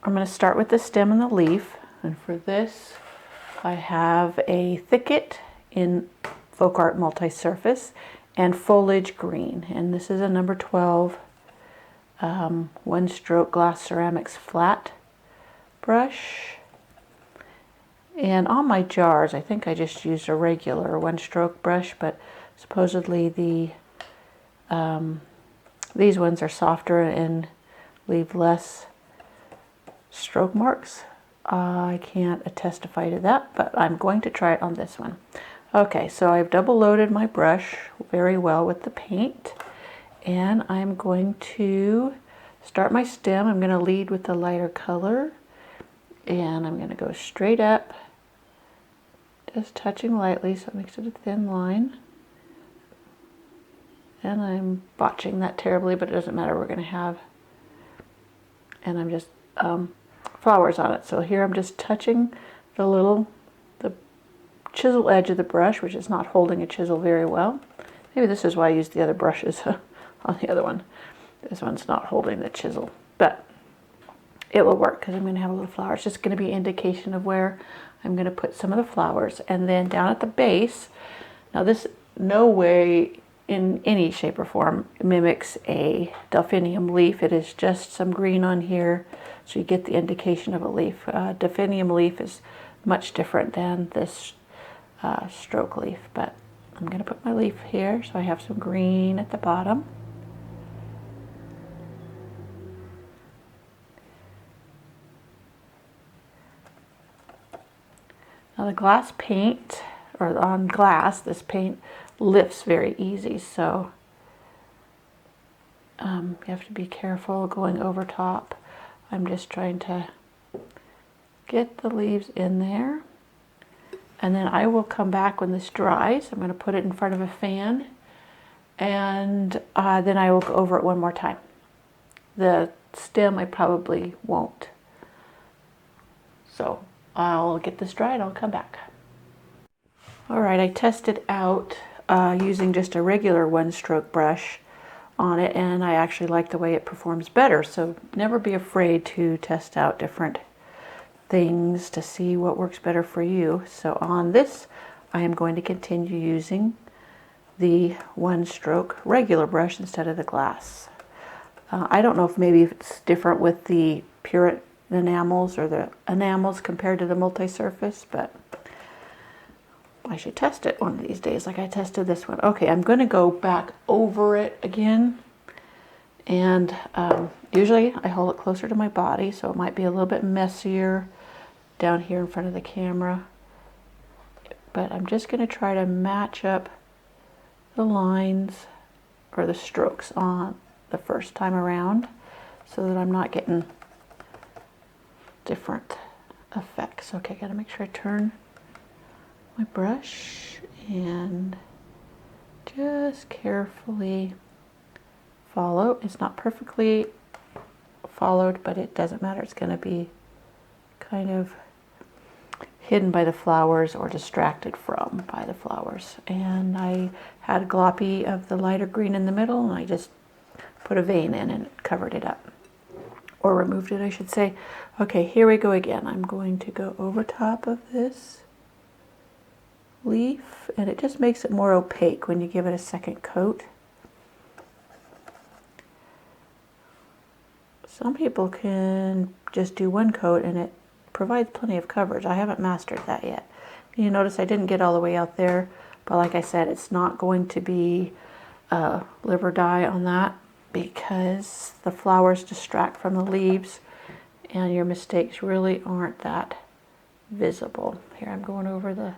I'm going to start with the stem and the leaf, and for this I have a thicket in Folk Art Multi-Surface and foliage green, and this is a number 12 one stroke glass ceramics flat brush. And on my jars I think I just used a regular one stroke brush, but supposedly these ones are softer and leave less stroke marks. I can't testify to that, but I'm going to try it on this one. Okay, so I've double loaded my brush very well with the paint, and I'm going to start my stem. I'm going to lead with the lighter color, and I'm going to go straight up, just touching lightly so it makes it a thin line. And I'm botching that terribly, but it doesn't matter, we're going to have, and I'm just flowers on it. So here I'm just touching the chisel edge of the brush, which is not holding a chisel very well. Maybe this is why I used the other brushes on the other one. This one's not holding the chisel, but it will work because I'm going to have a little flower. It's just going to be an indication of where I'm going to put some of the flowers. And then down at the base, now this no way in any shape or form mimics a delphinium leaf. It is just some green on here, so you get the indication of a leaf. Delphinium leaf is much different than this stroke leaf, but I'm going to put my leaf here so I have some green at the bottom. Now the glass paint, or on glass, this paint lifts very easy, so you have to be careful going over top. I'm just trying to get the leaves in there, and then I will come back when this dries. I'm going to put it in front of a fan, and then I will go over it one more time. The stem I probably won't. So I'll get this dried, I'll come back. Alright, I tested out using just a regular one stroke brush on it, and I actually like the way it performs better. So never be afraid to test out different things to see what works better for you. So on this I am going to continue using the one stroke regular brush instead of the glass. I don't know if maybe it's different with the pure enamels or the enamels compared to the multi-surface, but I should test it one of these days like I tested this one. Okay, I'm going to go back over it again, and usually I hold it closer to my body, so it might be a little bit messier down here in front of the camera, but I'm just going to try to match up the lines or the strokes on the first time around so that I'm not getting different effects. Okay, gotta make sure I turn my brush and just carefully follow. It's not perfectly followed, but it doesn't matter. It's going to be kind of hidden by the flowers or distracted from by the flowers. And I had a gloppy of the lighter green in the middle, and I just put a vein in and covered it up, or removed it, I should say. Okay, here we go again. I'm going to go over top of this leaf, and it just makes it more opaque when you give it a second coat. Some people can just do one coat and it provides plenty of coverage. I haven't mastered that yet. You notice I didn't get all the way out there, but like I said, it's not going to be live or die on that, because the flowers distract from the leaves and your mistakes really aren't that visible. Here I'm going over the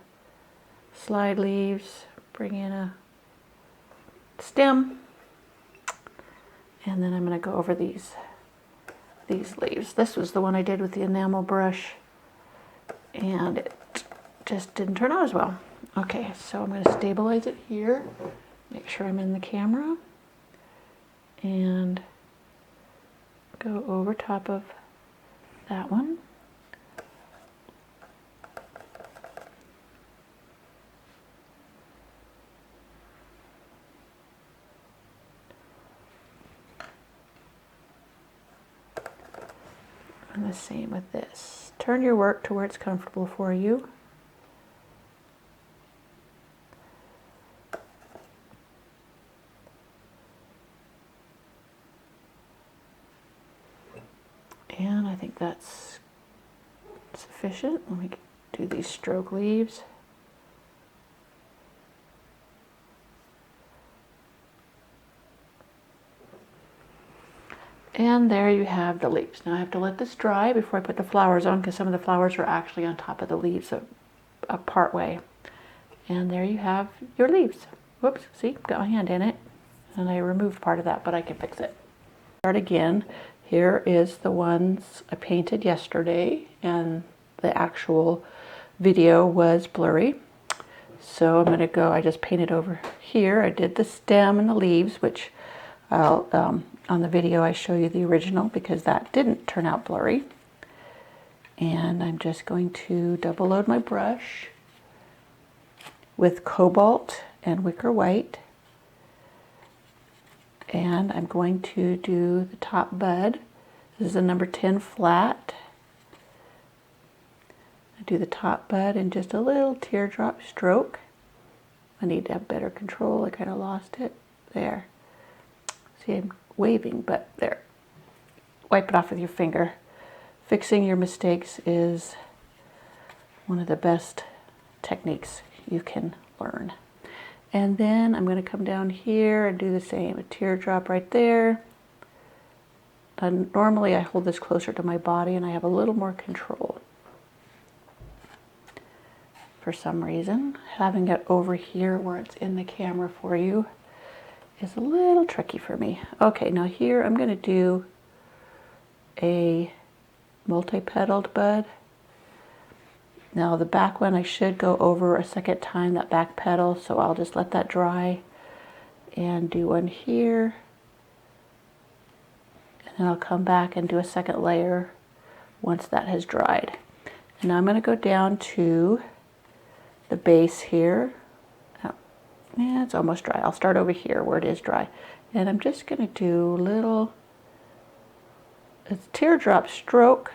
slide leaves, bring in a stem, and then I'm going to go over these leaves. This was the one I did with the enamel brush, and it just didn't turn out as well. Okay, so I'm going to stabilize it here, make sure I'm in the camera, and go over top of that one. And the same with this. Turn your work to where it's comfortable for you. And I think that's sufficient. Let me do these stroke leaves. And there you have the leaves. Now I have to let this dry before I put the flowers on, because some of the flowers are actually on top of the leaves a part way. And there you have your leaves. Whoops, see, got my hand in it. And I removed part of that, but I can fix it. Start again. Here is the ones I painted yesterday, and the actual video was blurry. So I'm going to go, I just painted over here. I did the stem and the leaves, which I'll, on the video I show you the original because that didn't turn out blurry. And I'm just going to double load my brush with cobalt and wicker white. And I'm going to do the top bud. This is a number 10 flat. I do the top bud in just a little teardrop stroke. I need to have better control. I kind of lost it. There. See, I'm waving, but there. Wipe it off with your finger. Fixing your mistakes is one of the best techniques you can learn. And then I'm going to come down here and do the same. A teardrop right there. And normally I hold this closer to my body and I have a little more control. For some reason, having it over here where it's in the camera for you is a little tricky for me. Okay, now here I'm going to do a multi-petaled bud. Now the back one I should go over a second time, that back petal, so I'll just let that dry and do one here. And then I'll come back and do a second layer once that has dried. And now I'm going to go down to the base here. Oh, yeah, it's almost dry. I'll start over here where it is dry. And I'm just going to do little, it's teardrop stroke,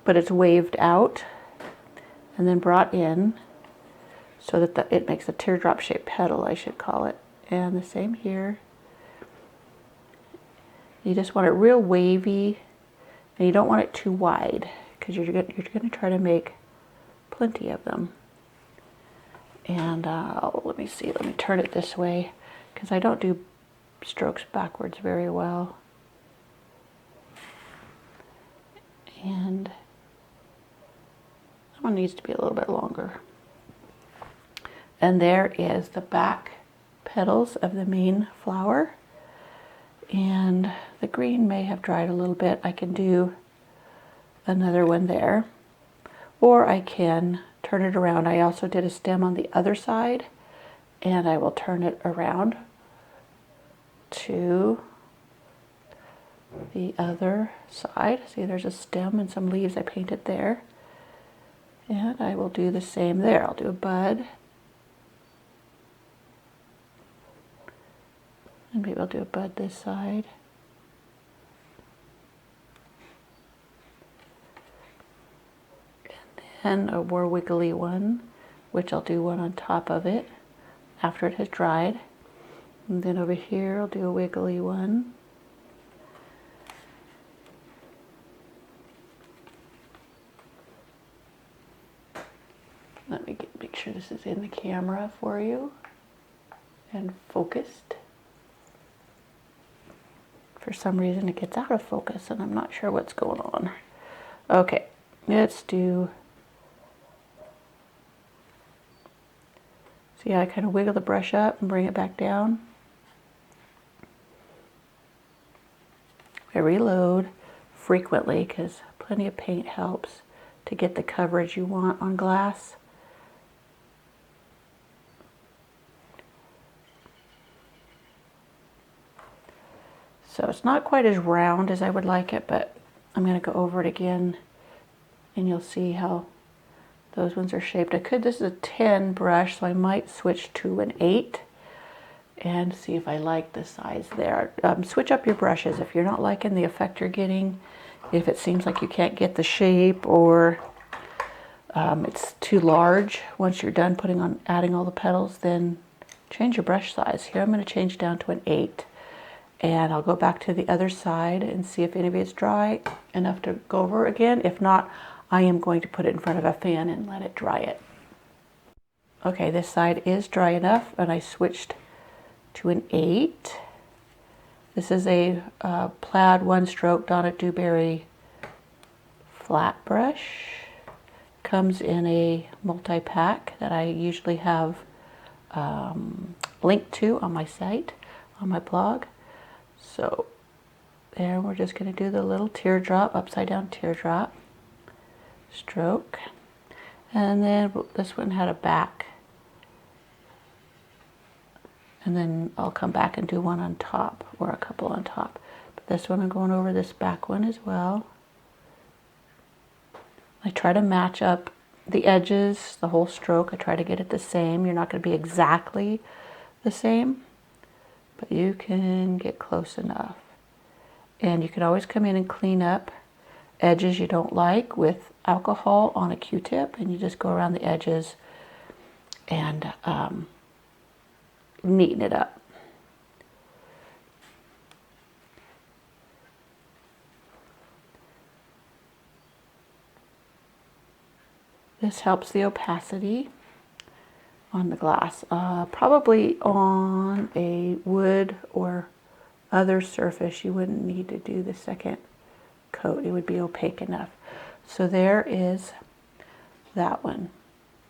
but it's waved out and then brought in so that it makes a teardrop shaped petal, I should call it. And the same here. You just want it real wavy, and you don't want it too wide because you're going to try to make plenty of them. And let me see, let me turn it this way because I don't do strokes backwards very well. And that one needs to be a little bit longer. And there is the back petals of the main flower. And the green may have dried a little bit. I can do another one there. Or I can turn it around. I also did a stem on the other side. And I will turn it around to the other side. See, there's a stem and some leaves I painted there. And I will do the same there. I'll do a bud. And maybe I'll do a bud this side. And then a more wiggly one, which I'll do one on top of it after it has dried. And then over here I'll do a wiggly one. Let me make sure this is in the camera for you and focused. For some reason it gets out of focus and I'm not sure what's going on. Okay, let's do, see how I kind of wiggle the brush up and bring it back down. I reload frequently because plenty of paint helps to get the coverage you want on glass. So it's not quite as round as I would like it, but I'm going to go over it again and you'll see how those ones are shaped. This is a 10 brush, so I might switch to an 8 and see if I like the size there. Switch up your brushes. If you're not liking the effect you're getting, If it seems like you can't get the shape, or it's too large once you're done adding all the petals, then change your brush size. Here I'm going to change down to an 8. And I'll go back to the other side and see if any of it's dry enough to go over again. If not, I am going to put it in front of a fan and let it dry it. Okay, this side is dry enough, and I switched to an 8. This is a plaid one-stroke Donna Dewberry flat brush. Comes in a multi-pack that I usually have linked to on my site, on my blog. So there, we're just going to do the little teardrop, upside down teardrop stroke. And then this one had a back. And then I'll come back and do one on top, or a couple on top. But this one, I'm going over this back one as well. I try to match up the edges, the whole stroke. I try to get it the same. You're not going to be exactly the same, but you can get close enough. And you can always come in and clean up edges you don't like with alcohol on a Q-tip, and you just go around the edges and neaten it up. This helps the opacity on the glass. Probably on a wood or other surface, you wouldn't need to do the second coat. It would be opaque enough. So there is that one.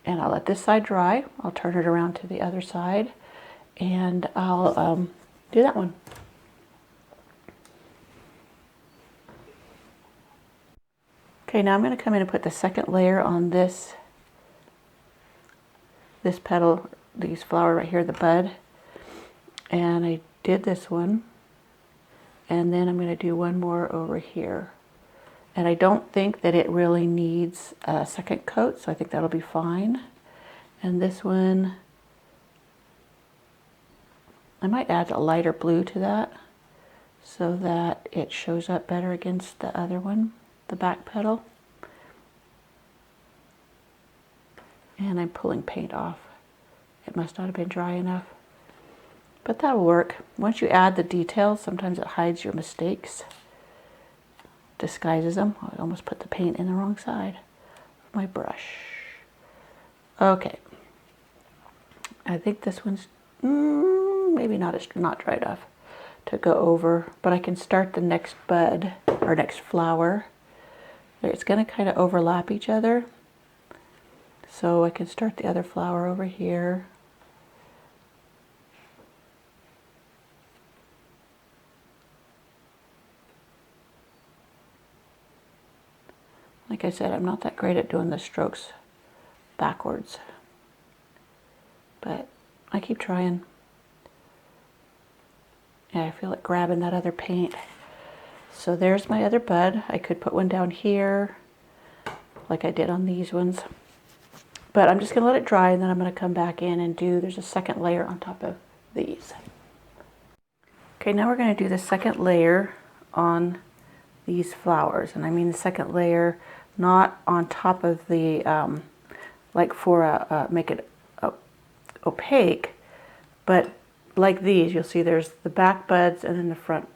And I'll let this side dry. I'll turn it around to the other side, and I'll do that one. Okay, now I'm going to come in and put the second layer on this petal, these flower right here, the bud. And I did this one, and then I'm going to do one more over here. And I don't think that it really needs a second coat, so I think that'll be fine. And this one, I might add a lighter blue to that so that it shows up better against the other one, the back petal. And I'm pulling paint off. It must not have been dry enough, but that'll work. Once you add the details, sometimes it hides your mistakes, disguises them. I almost put the paint in the wrong side of my brush. Okay, I think this one's maybe not dry enough to go over, but I can start the next bud or next flower. It's going to kind of overlap each other, so I can start the other flower over here. Like I said, I'm not that great at doing the strokes backwards, but I keep trying. Yeah, I feel like grabbing that other paint. So there's my other bud. I could put one down here like I did on these ones, but I'm just going to let it dry, and then I'm going to come back in and there's a second layer on top of these. Okay, now we're going to do the second layer on these flowers, and I mean the second layer not on top of the like for make it opaque, but like these, you'll see there's the back buds and then the front,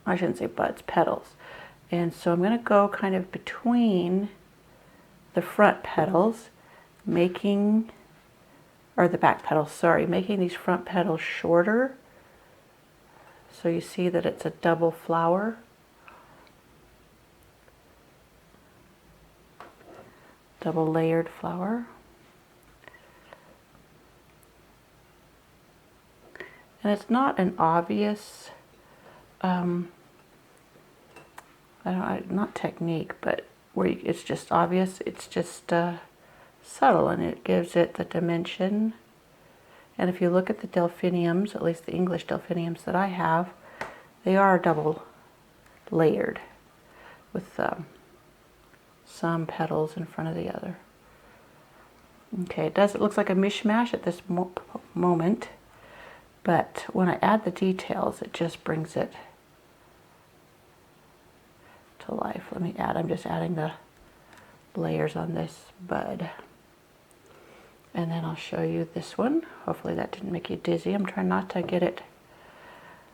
I shouldn't say buds, petals. And so I'm going to go kind of between the front petals, making, or the back petals, sorry, making these front petals shorter. So you see that it's a double flower. Double layered flower. And it's not an obvious, not technique, but where it's just obvious. It's just subtle, and it gives it the dimension. And if you look at the delphiniums, at least the English delphiniums that I have, they are double layered with some petals in front of the other. Okay, it looks like a mishmash at this moment, but when I add the details, it just brings it to life. Let me add, I'm just adding the layers on this bud. And then I'll show you this one. Hopefully that didn't make you dizzy. I'm trying not to get it,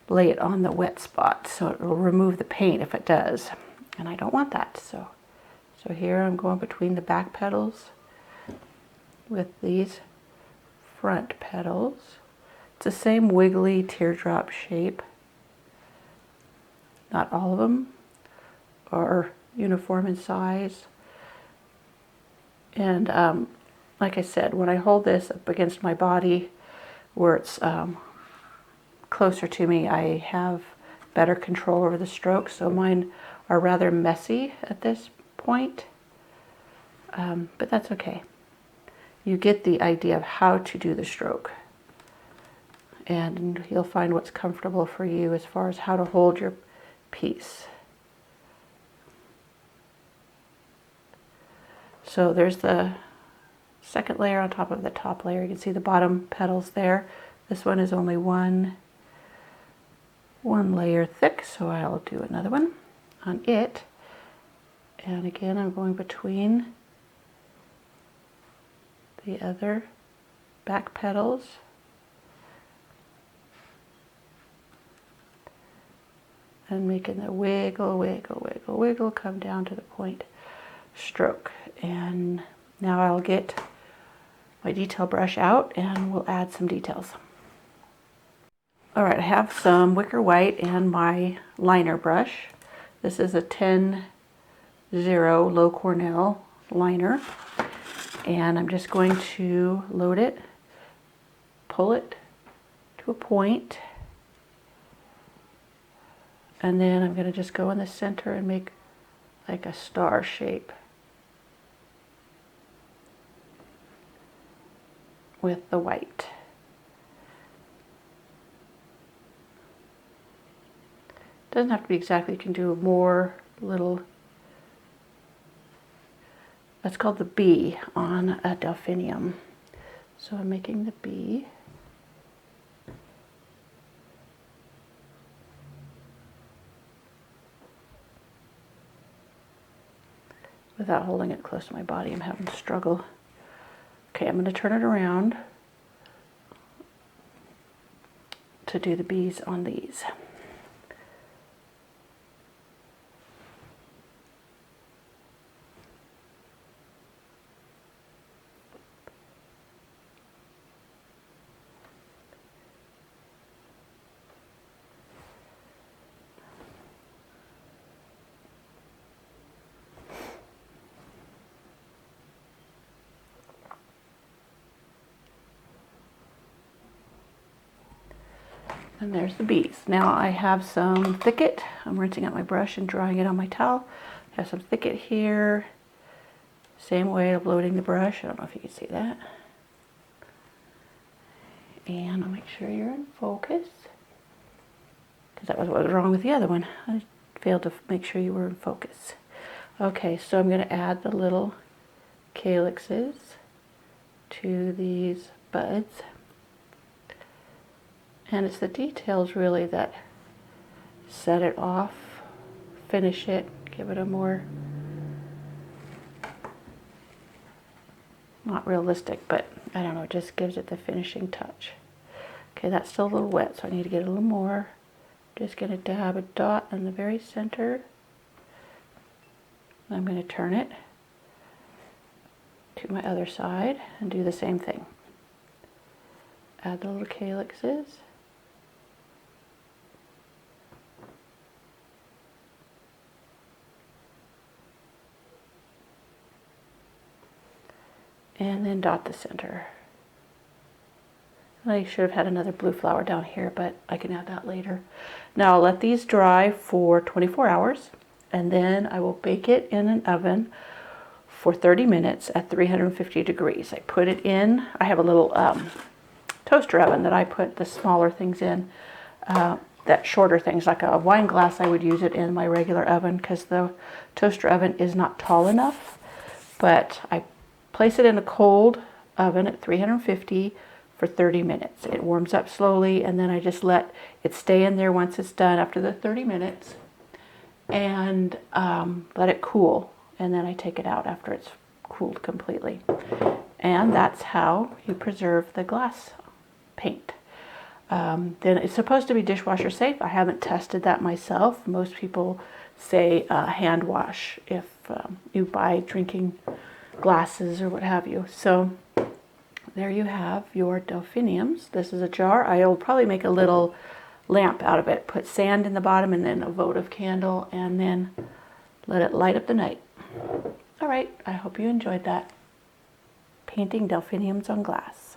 lay it on the wet spot, so it will remove the paint if it does. And I don't want that. So here I'm going between the back petals with these front petals. It's the same wiggly teardrop shape. Not all of them are uniform in size. And like I said, when I hold this up against my body where it's closer to me, I have better control over the strokes. So mine are rather messy at this point, but that's okay. You get the idea of how to do the stroke, and you'll find what's comfortable for you as far as how to hold your piece. So there's the second layer on top of the top layer. You can see the bottom petals there. This one is only one layer thick, so I'll do another one on it. And again, I'm going between the other back petals. And making the wiggle, wiggle, wiggle, wiggle, come down to the point stroke. And now I'll get my detail brush out and we'll add some details. All right, I have some wicker white and my liner brush. This is a 10-0 Low Cornell liner. And I'm just going to load it, pull it to a point, and then I'm going to just go in the center and make like a star shape with the white. Doesn't have to be exactly, you can do more little, that's called the bee on a delphinium. So I'm making the bee. Without holding it close to my body, I'm having to struggle. Okay, I'm going to turn it around to do the bees on these. And there's the bees. Now I have some thicket. I'm rinsing out my brush and drying it on my towel. I have some thicket here. Same way of loading the brush. I don't know if you can see that. And I'll make sure you're in focus, because that was what was wrong with the other one. I failed to make sure you were in focus. Okay, so I'm going to add the little calyxes to these buds. And it's the details really that set it off, finish it, give it a more, not realistic, but I don't know, it just gives it the finishing touch. Okay, that's still a little wet, so I need to get a little more. Just going to dab a dot in the very center. I'm going to turn it to my other side and do the same thing. Add the little calyxes. And then dot the center. I should have had another blue flower down here, but I can add that later. Now I'll let these dry for 24 hours, and then I will bake it in an oven for 30 minutes at 350 degrees. I put it in, I have a little toaster oven that I put the smaller things in, that shorter things, like a wine glass, I would use it in my regular oven because the toaster oven is not tall enough. But I place it in a cold oven at 350 for 30 minutes. It warms up slowly, and then I just let it stay in there once it's done after the 30 minutes. and let it cool. And then I take it out after it's cooled completely. And that's how you preserve the glass paint. Then it's supposed to be dishwasher safe. I haven't tested that myself. Most people say hand wash if you buy drinking glasses or what have you. So there you have your delphiniums. This is a jar. I'll probably make a little lamp out of it. Put sand in the bottom and then a votive candle and then let it light up the night. All right, I hope you enjoyed that. Painting delphiniums on glass.